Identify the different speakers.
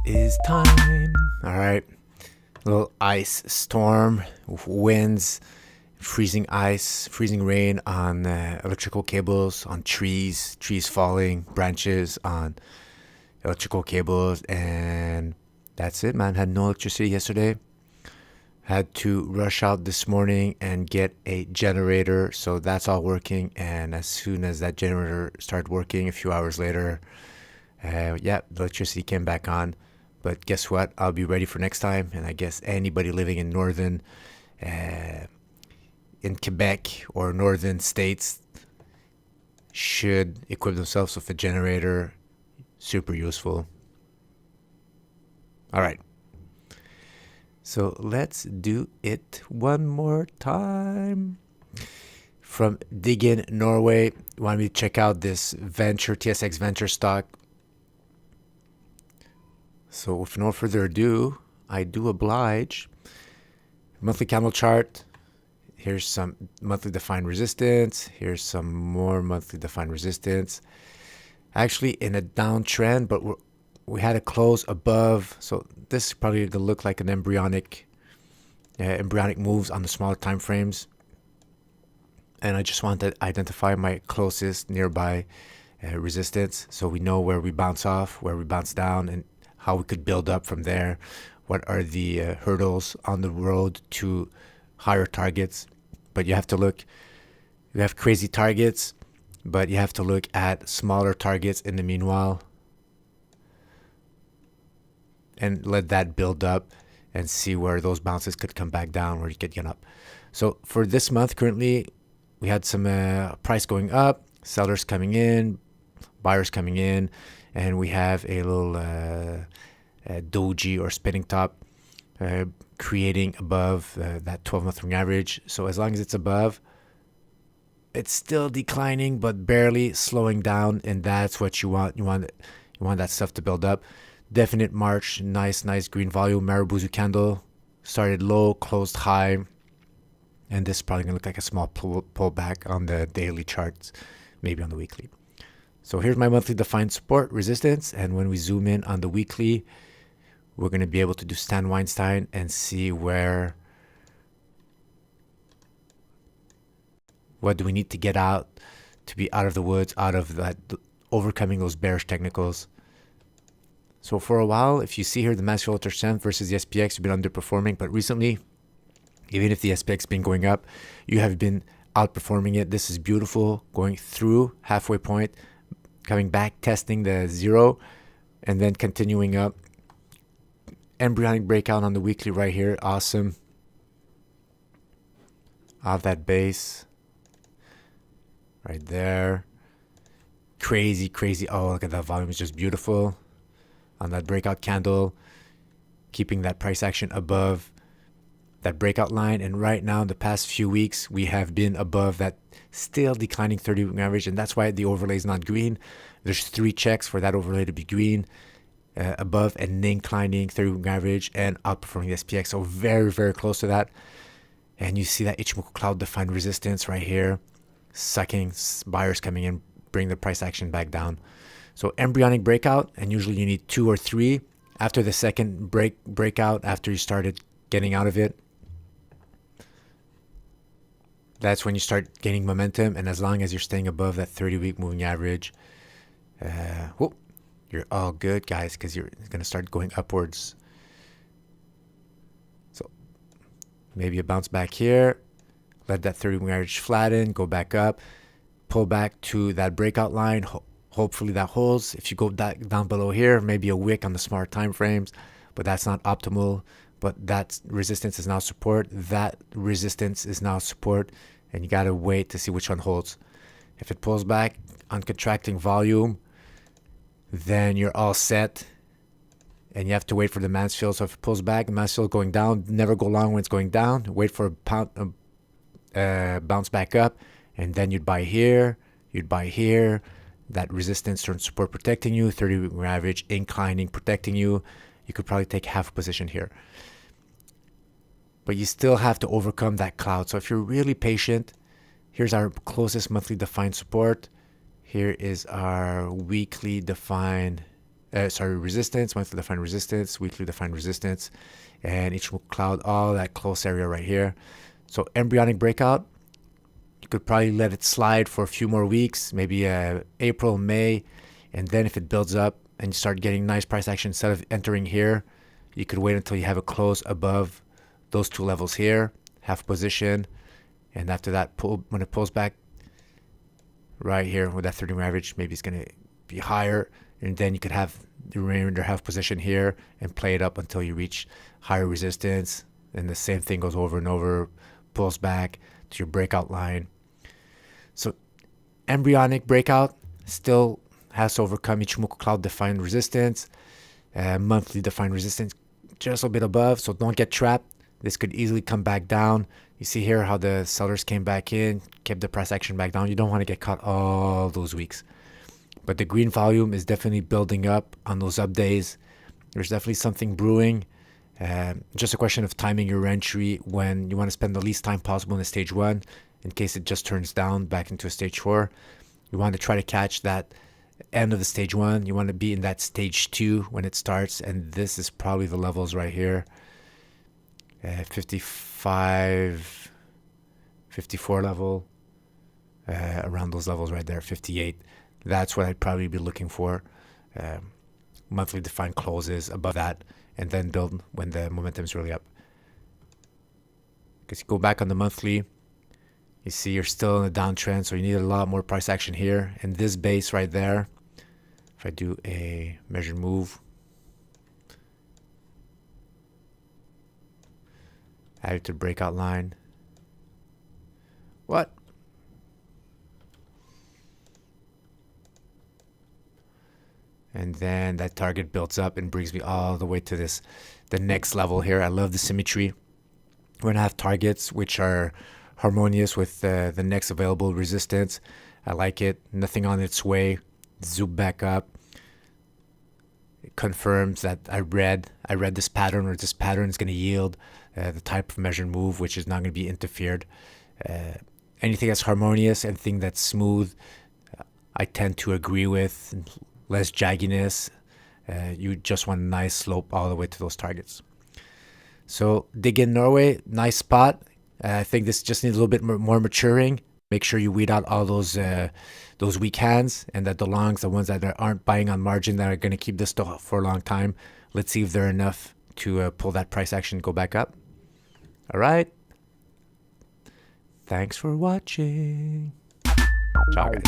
Speaker 1: is time. All right. A little ice storm, winds, freezing ice, freezing rain on electrical cables, on trees falling, branches on electrical cables, and that's it, man. Had no electricity yesterday. Had to rush out this morning and get a generator, so that's all working. And as soon as that generator started working, a few hours later, the electricity came back on. But guess what? I'll be ready for next time. And I guess anybody living in in Quebec or northern states should equip themselves with a generator. Super useful. All right. So let's do it one more time. From Diggin, Norway, wanted me to check out this venture, TSX venture stock. So with no further ado, I do oblige. Monthly candle chart. Here's some monthly defined resistance. Here's some more monthly defined resistance. Actually in a downtrend, but we had a close above. So this is probably going to look like an embryonic moves on the smaller time frames. And I just want to identify my closest nearby resistance, so we know where we bounce off, where we bounce down, and how we could build up from there. What are the hurdles on the road to higher targets? But you have to look. You have crazy targets, but you have to look at smaller targets in the meanwhile, and let that build up and see where those bounces could come back down, where you could get up. So for this month, currently, we had some price going up, sellers coming in, buyers coming in, and we have a little doji or spinning top creating above that 12-month moving average. So as long as it's above, it's still declining, but barely slowing down, and that's what you want. You want that stuff to build up. Definite March, nice green volume. Marubozu candle started low, closed high, and this is probably gonna look like a small pullback on the daily charts, maybe on the weekly. So here's my monthly defined support, resistance, and when we zoom in on the weekly, we're gonna be able to do Stan Weinstein and see what do we need to get out to be out of the woods, out of that, overcoming those bearish technicals. So for a while, if you see here, the Mass Filter Strength versus the SPX have been underperforming, but recently, even if the SPX has been going up, you have been outperforming it. This is beautiful, going through halfway point, coming back, testing the zero, and then continuing up. Embryonic breakout on the weekly right here, awesome. Off that base, right there. Crazy. Oh, look at that volume, it's just beautiful. On that breakout candle, keeping that price action above that breakout line. And right now, in the past few weeks, we have been above that still declining 30-week average, and that's why the overlay is not green. There's 3 checks for that overlay to be green, above an inclining 30-week average and outperforming the SPX. So very close to that. And you see that Ichimoku cloud defined resistance right here, sucking buyers coming in, bring the price action back down. So embryonic breakout, and usually you need 2 or 3 after the second breakout, after you started getting out of it. That's when you start gaining momentum, and as long as you're staying above that 30-week moving average, you're all good, guys, because you're going to start going upwards. So maybe a bounce back here, let that 30-week average flatten, go back up, pull back to that breakout line. Hopefully that holds. If you go down below here, maybe a wick on the smaller time frames, but that's not optimal. But that resistance is now support. That resistance is now support, and you got to wait to see which one holds. If it pulls back on contracting volume, then you're all set, and you have to wait for the Mansfield. So if it pulls back, the Mansfield going down, never go long when it's going down. Wait for a bounce back up, and then you'd buy here, That resistance turns support protecting you, 30-week average inclining protecting you. You could probably take half a position here. But you still have to overcome that cloud. So if you're really patient, here's our closest monthly defined support. Here is our weekly defined resistance, monthly defined resistance, weekly defined resistance, and Ichimoku cloud, all that close area right here. So embryonic breakout, you could probably let it slide for a few more weeks, maybe April, May, and then if it builds up and you start getting nice price action, instead of entering here, you could wait until you have a close above those two levels here, half position, and after that, when it pulls back right here with that 30-moving average, maybe it's going to be higher, and then you could have the remainder half position here and play it up until you reach higher resistance, and the same thing goes over and over, pulls back to your breakout line. So embryonic breakout still has to overcome Ichimoku cloud defined resistance, monthly defined resistance just a bit above, so don't get trapped. This could easily come back down. You see here how the sellers came back in, kept the price action back down. You don't want to get caught all those weeks. But the green volume is definitely building up on those up days. There's definitely something brewing. Just a question of timing your entry when you want to spend the least time possible in a stage 1 in case it just turns down back into a stage 4. You want to try to catch that end of the stage 1. You want to be in that stage 2 when it starts, and this is probably the levels right here. 55, 54 level, around those levels right there, 58. That's what I'd probably be looking for. Monthly defined closes above that, and then build when the momentum is really up. Because you go back on the monthly, you see you're still in a downtrend, so you need a lot more price action here. And this base right there, if I do a measured move, add it to breakout line. What? And then that target builds up and brings me all the way to the next level here. I love the symmetry. We're gonna have targets which are harmonious with the next available resistance. I like it. Nothing on its way. Zoom back up. It confirms that I read this pattern, or this pattern is going to yield the type of measured move, which is not going to be interfered. Anything that's harmonious, anything that's smooth, I tend to agree with. Less jagginess. You just want a nice slope all the way to those targets. So dig in Norway, nice spot. I think this just needs a little bit more maturing. Make sure you weed out all those weak hands, and that the longs, the ones that aren't buying on margin, that are going to keep this for a long time. Let's see if they're enough to pull that price action, go back up. All right. Thanks for watching. Ciao, guys.